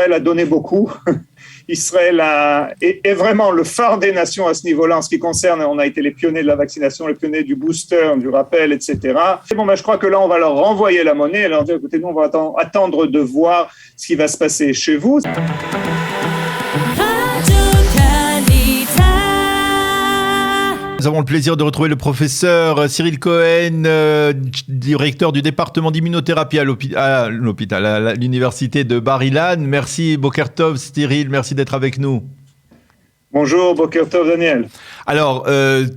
Israël a donné beaucoup. Israël est vraiment le phare des nations à ce niveau-là en ce qui concerne, on a été les pionniers de la vaccination, les pionniers du booster, du rappel, etc. Et bon, je crois que là, on va leur renvoyer la monnaie et leur dire, écoutez, nous, on va attendre de voir ce qui va se passer chez vous. Nous avons le plaisir de retrouver le professeur Cyril Cohen, directeur du département d'immunothérapie à l'université de Bar-Ilan. Merci Boker Tov, Cyril, merci d'être avec nous. Bonjour, Boker Tov, Daniel. Alors,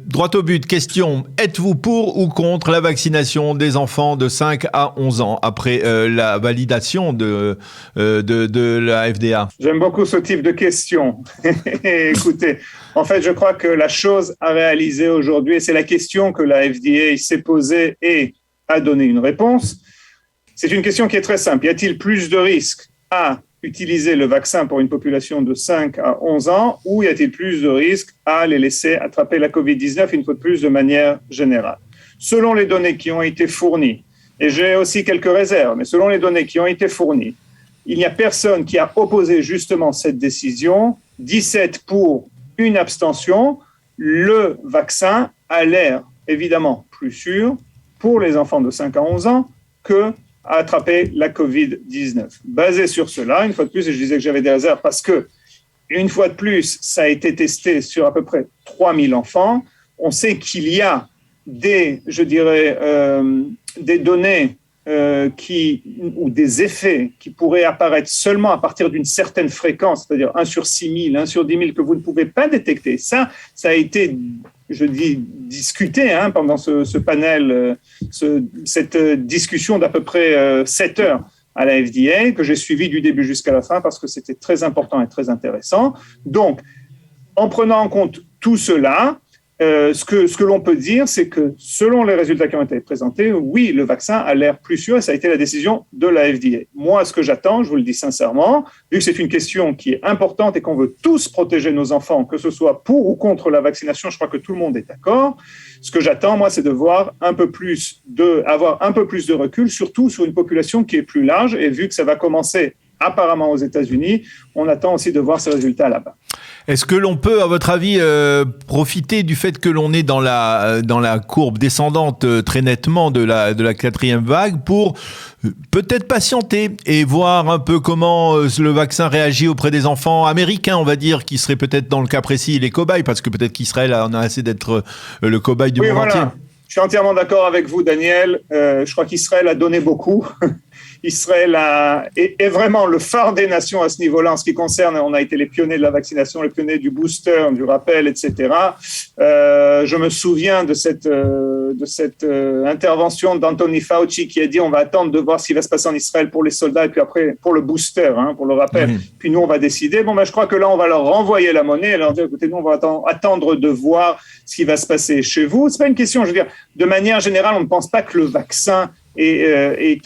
droit au but, question. Êtes-vous pour ou contre la vaccination des enfants de 5 à 11 ans après la validation de la FDA? J'aime beaucoup ce type de question. Écoutez, en fait, je crois que la chose à réaliser aujourd'hui, et c'est la question que la FDA s'est posée et a donné une réponse, c'est une question qui est très simple. Y a-t-il plus de risques à utiliser le vaccin pour une population de 5 à 11 ans ou y a-t-il plus de risques à les laisser attraper la COVID-19 une fois de plus de manière générale? Selon les données qui ont été fournies, et j'ai aussi quelques réserves, mais selon les données qui ont été fournies, il n'y a personne qui a opposé justement cette décision, 17 pour une abstention. Le vaccin a l'air évidemment plus sûr pour les enfants de 5 à 11 ans que à attraper la COVID-19. Basé sur cela, une fois de plus, et je disais que j'avais des réserves parce que, une fois de plus, ça a été testé sur à peu près 3000 enfants. On sait qu'il y a des données ou des effets qui pourraient apparaître seulement à partir d'une certaine fréquence, c'est-à-dire 1 sur 6000, 1 sur 10 000, que vous ne pouvez pas détecter. Ça a été discuté pendant ce panel, cette discussion d'à peu près 7 heures à la FDA, que j'ai suivi du début jusqu'à la fin parce que c'était très important et très intéressant. Donc, en prenant en compte tout cela, ce que l'on peut dire, c'est que selon les résultats qui ont été présentés, oui, le vaccin a l'air plus sûr et ça a été la décision de la FDA. Moi, ce que j'attends, je vous le dis sincèrement, vu que c'est une question qui est importante et qu'on veut tous protéger nos enfants, que ce soit pour ou contre la vaccination, je crois que tout le monde est d'accord. Ce que j'attends, moi, c'est de voir avoir un peu plus de recul, surtout sur une population qui est plus large. Et vu que ça va commencer apparemment aux États-Unis, on attend aussi de voir ces résultats là-bas. Est-ce que l'on peut, à votre avis, profiter du fait que l'on est dans la courbe descendante très nettement de la quatrième vague pour peut-être patienter et voir un peu comment le vaccin réagit auprès des enfants américains, on va dire, qui seraient peut-être dans le cas précis les cobayes, parce que peut-être qu'Israël en a assez d'être le cobaye du monde entier. Je suis entièrement d'accord avec vous, Daniel. Je crois qu'Israël a donné beaucoup. Israël est vraiment le phare des nations à ce niveau-là en ce qui concerne, on a été les pionniers de la vaccination, les pionniers du booster, du rappel, etc. Je me souviens de cette intervention d'Anthony Fauci qui a dit on va attendre de voir ce qui va se passer en Israël pour les soldats et puis après pour le booster, pour le rappel. Mmh. Puis nous, on va décider. Je crois que là, on va leur renvoyer la monnaie et leur dire écoutez, nous, on va attendre de voir ce qui va se passer chez vous. C'est pas une question, je veux dire, de manière générale, on ne pense pas que le vaccin est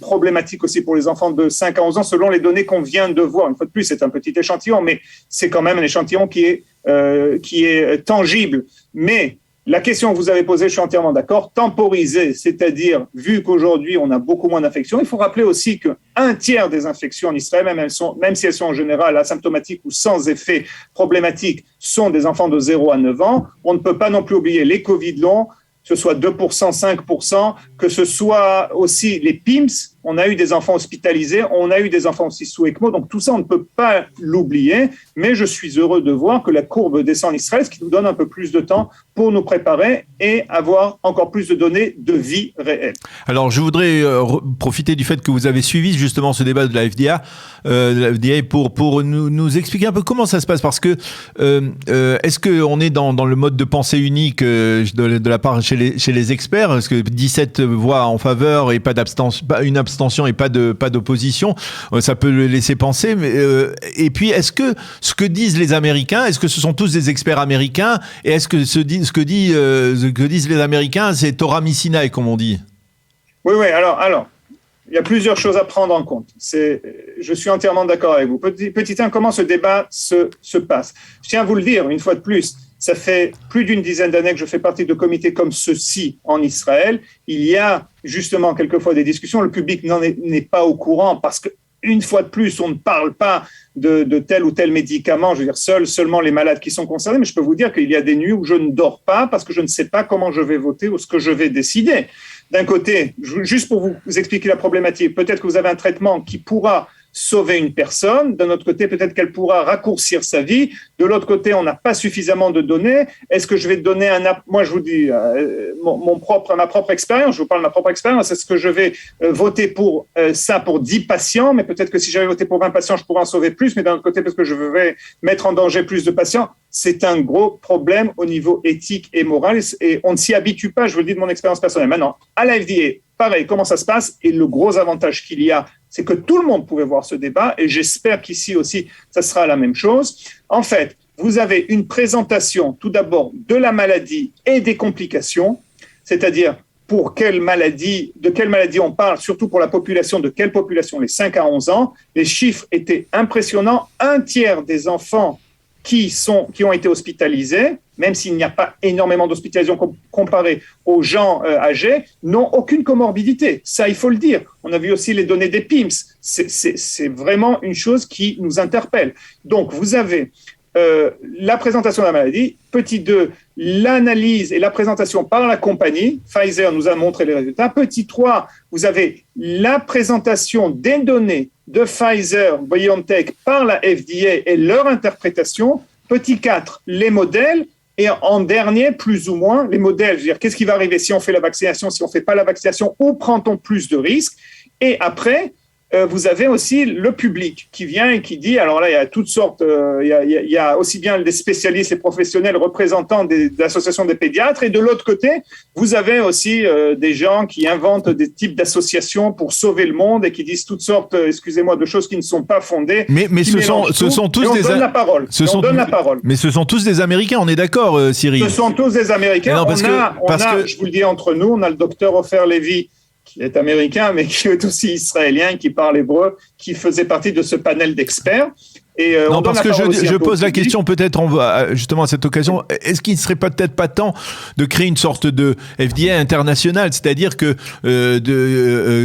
problématique aussi pour les enfants de 5 à 11 ans selon les données qu'on vient de voir. Une fois de plus, c'est un petit échantillon, mais c'est quand même un échantillon qui est tangible. Mais la question que vous avez posée, je suis entièrement d'accord, temporiser, c'est-à-dire, vu qu'aujourd'hui, on a beaucoup moins d'infections, il faut rappeler aussi qu'un tiers des infections en Israël, même si elles sont en général asymptomatiques ou sans effet problématique, sont des enfants de 0 à 9 ans. On ne peut pas non plus oublier les Covid longs, que ce soit 2%, 5%, que ce soit aussi les PIMS, on a eu des enfants hospitalisés, on a eu des enfants aussi sous ECMO, donc tout ça, on ne peut pas l'oublier, mais je suis heureux de voir que la courbe descend en Israël, ce qui nous donne un peu plus de temps pour nous préparer et avoir encore plus de données de vie réelle. Alors, je voudrais profiter du fait que vous avez suivi justement ce débat de la FDA, pour nous expliquer un peu comment ça se passe, parce que est-ce qu'on est dans le mode de pensée unique de la part chez les experts, parce que 17 voix en faveur et pas une abstention et pas d'opposition, ça peut le laisser penser. Mais, et puis, est-ce que ce que disent les Américains, est-ce que ce sont tous des experts américains, et est-ce que ce que disent les Américains, c'est Torah Missinaï, comme on dit? Oui. Alors, il y a plusieurs choses à prendre en compte. Je suis entièrement d'accord avec vous. Petit 1, comment ce débat se passe? Je tiens à vous le dire, une fois de plus, ça fait plus d'une dizaine d'années que je fais partie de comités comme ceux-ci en Israël. Il y a justement quelquefois des discussions. Le public n'est pas au courant parce que, une fois de plus, on ne parle pas de tel ou tel médicament, je veux dire seulement les malades qui sont concernés, mais je peux vous dire qu'il y a des nuits où je ne dors pas parce que je ne sais pas comment je vais voter ou ce que je vais décider. D'un côté, juste pour vous expliquer la problématique, peut-être que vous avez un traitement qui pourra sauver une personne. D'un autre côté, peut-être qu'elle pourra raccourcir sa vie. De l'autre côté, on n'a pas suffisamment de données. Est-ce que je vais donner moi, je vous dis ma propre expérience. Je vous parle de ma propre expérience. Est-ce que je vais voter pour ça pour 10 patients, mais peut-être que si j'avais voté pour 20 patients, je pourrais en sauver plus. Mais d'un autre côté, parce que je vais mettre en danger plus de patients, c'est un gros problème au niveau éthique et moral. Et on ne s'y habitue pas. Je vous le dis de mon expérience personnelle. Maintenant, à la FDA, pareil, comment ça se passe? Et le gros avantage qu'il y a, c'est que tout le monde pouvait voir ce débat, et j'espère qu'ici aussi, ça sera la même chose. En fait, vous avez une présentation, tout d'abord, de la maladie et des complications, c'est-à-dire de quelle maladie on parle, surtout pour la population, de quelle population, les 5 à 11 ans. Les chiffres étaient impressionnants. 1/3 des enfants qui ont été hospitalisés, même s'il n'y a pas énormément d'hospitalisations comparées aux gens âgés, n'ont aucune comorbidité. Ça, il faut le dire. On a vu aussi les données des PIMS. C'est vraiment une chose qui nous interpelle. Donc, vous avez la présentation de la maladie. Petit 2, l'analyse et la présentation par la compagnie. Pfizer nous a montré les résultats. Petit 3, vous avez la présentation des données de Pfizer, BioNTech par la FDA et leur interprétation. Petit 4, les modèles. Et en dernier, plus ou moins, les modèles, je veux dire, qu'est-ce qui va arriver si on fait la vaccination, si on ne fait pas la vaccination, où prend-on plus de risques? Et après, vous avez aussi le public qui vient et qui dit, alors là, il y a toutes sortes, il y a aussi bien des spécialistes, les professionnels, représentants de l'association des pédiatres, et de l'autre côté, vous avez aussi des gens qui inventent des types d'associations pour sauver le monde et qui disent toutes sortes, excusez-moi, de choses qui ne sont pas fondées. Mais ce sont tous des... donne la parole. On donne la parole. Mais ce sont tous des Américains, on est d'accord, Cyril? Ce sont tous des Américains. Je vous le dis entre nous, on a le docteur Ofer Levy, qui est américain, mais qui est aussi israélien, qui parle hébreu, qui faisait partie de ce panel d'experts. Non, parce que je pose la question peut-être justement à cette occasion, est-ce qu'il ne serait peut-être pas temps de créer une sorte de FDA international, c'est-à-dire que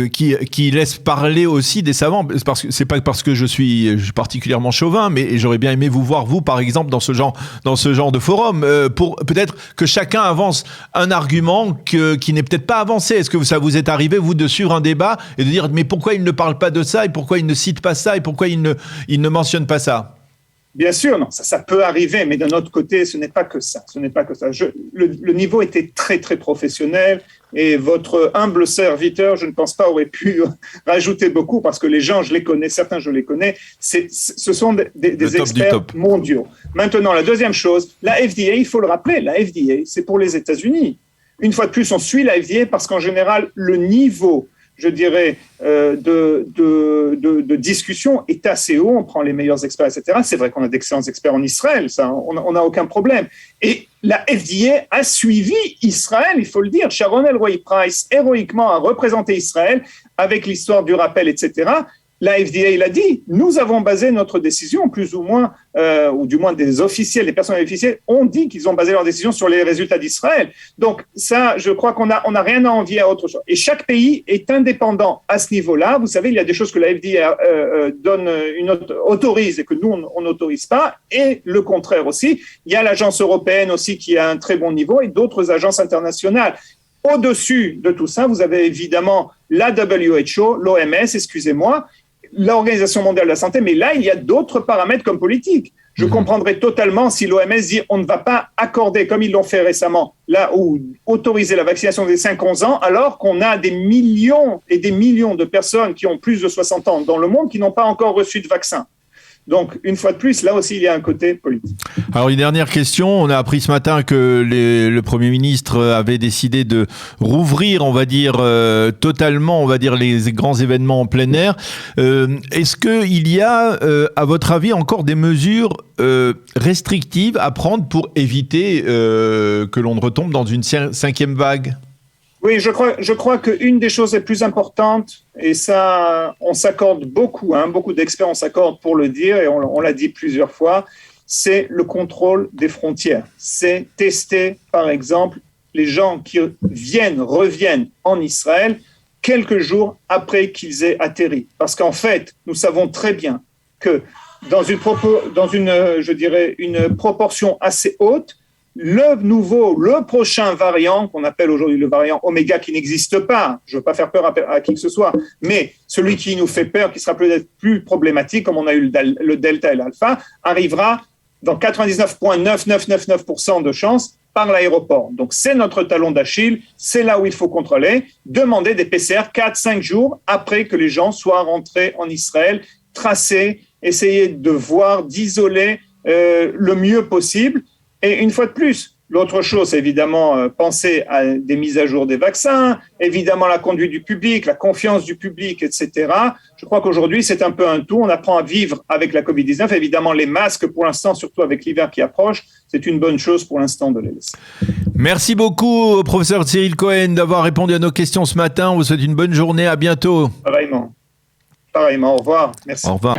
qui laisse parler aussi des savants, parce que c'est pas parce que je suis particulièrement chauvin, mais j'aurais bien aimé vous voir, vous par exemple, dans ce genre de forum, pour peut-être que chacun avance un argument qui n'est peut-être pas avancé. Est-ce que ça vous est arrivé, vous, de suivre un débat et de dire mais pourquoi il ne parle pas de ça et pourquoi il ne cite pas ça et pourquoi il ne mentionne pas ça? Bien sûr, non, ça peut arriver, mais d'un autre côté, ce n'est pas que ça. Le niveau était très, très professionnel, et votre humble serviteur, je ne pense pas, aurait pu rajouter beaucoup, parce que les gens, je les connais, certains, je les connais, ce sont des experts mondiaux. Maintenant, la deuxième chose, la FDA, il faut le rappeler, la FDA, c'est pour les États-Unis. Une fois de plus, on suit la FDA parce qu'en général, le niveau, je dirais, de discussion est assez haut, on prend les meilleurs experts, etc. C'est vrai qu'on a d'excellents experts en Israël, ça, on n'a aucun problème. Et la FDA a suivi Israël, il faut le dire. Sharon Elroy-Price, héroïquement, a représenté Israël avec l'histoire du rappel, etc. La FDA l'a dit, nous avons basé notre décision, plus ou moins, ou du moins des officiels, les personnels officiels ont dit qu'ils ont basé leur décision sur les résultats d'Israël. Donc ça, je crois qu'on n'a rien à envier à autre chose. Et chaque pays est indépendant à ce niveau-là. Vous savez, il y a des choses que la FDA autorise et que nous, on n'autorise pas, et le contraire aussi. Il y a l'agence européenne aussi qui a un très bon niveau et d'autres agences internationales. Au-dessus de tout ça, vous avez évidemment la WHO, l'OMS, excusez-moi, l'Organisation mondiale de la santé, mais là, il y a d'autres paramètres comme politique. Je comprendrais totalement si l'OMS dit on ne va pas accorder, comme ils l'ont fait récemment, là où autoriser la vaccination des 5-11 ans, alors qu'on a des millions et des millions de personnes qui ont plus de 60 ans dans le monde qui n'ont pas encore reçu de vaccin. Donc, une fois de plus, là aussi, il y a un côté politique. Alors, une dernière question. On a appris ce matin que le Premier ministre avait décidé de rouvrir, on va dire, totalement, on va dire, les grands événements en plein air. Est-ce qu'il y a, à votre avis, encore des mesures restrictives à prendre pour éviter que l'on retombe dans une cinquième vague ? Oui, je crois qu'une des choses les plus importantes, et ça, on s'accorde beaucoup, beaucoup d'experts, on s'accorde pour le dire, et on l'a dit plusieurs fois, c'est le contrôle des frontières. C'est tester, par exemple, les gens qui reviennent en Israël quelques jours après qu'ils aient atterri. Parce qu'en fait, nous savons très bien que dans une proportion assez haute, le prochain variant, qu'on appelle aujourd'hui le variant Oméga, qui n'existe pas, je ne veux pas faire peur à qui que ce soit, mais celui qui nous fait peur, qui sera peut-être plus problématique, comme on a eu le Delta et l'Alpha, arrivera dans 99,9999% de chances par l'aéroport. Donc, c'est notre talon d'Achille, c'est là où il faut contrôler, demander des PCR 4-5 jours après que les gens soient rentrés en Israël, tracer, essayer de voir, d'isoler le mieux possible. Et une fois de plus, l'autre chose, c'est évidemment penser à des mises à jour des vaccins, évidemment la conduite du public, la confiance du public, etc. Je crois qu'aujourd'hui, c'est un peu un tout. On apprend à vivre avec la COVID-19. Évidemment, les masques, pour l'instant, surtout avec l'hiver qui approche, c'est une bonne chose pour l'instant de les laisser. Merci beaucoup, professeur Cyril Cohen, d'avoir répondu à nos questions ce matin. On vous souhaite une bonne journée. À bientôt. Pareillement. Au revoir. Merci. Au revoir.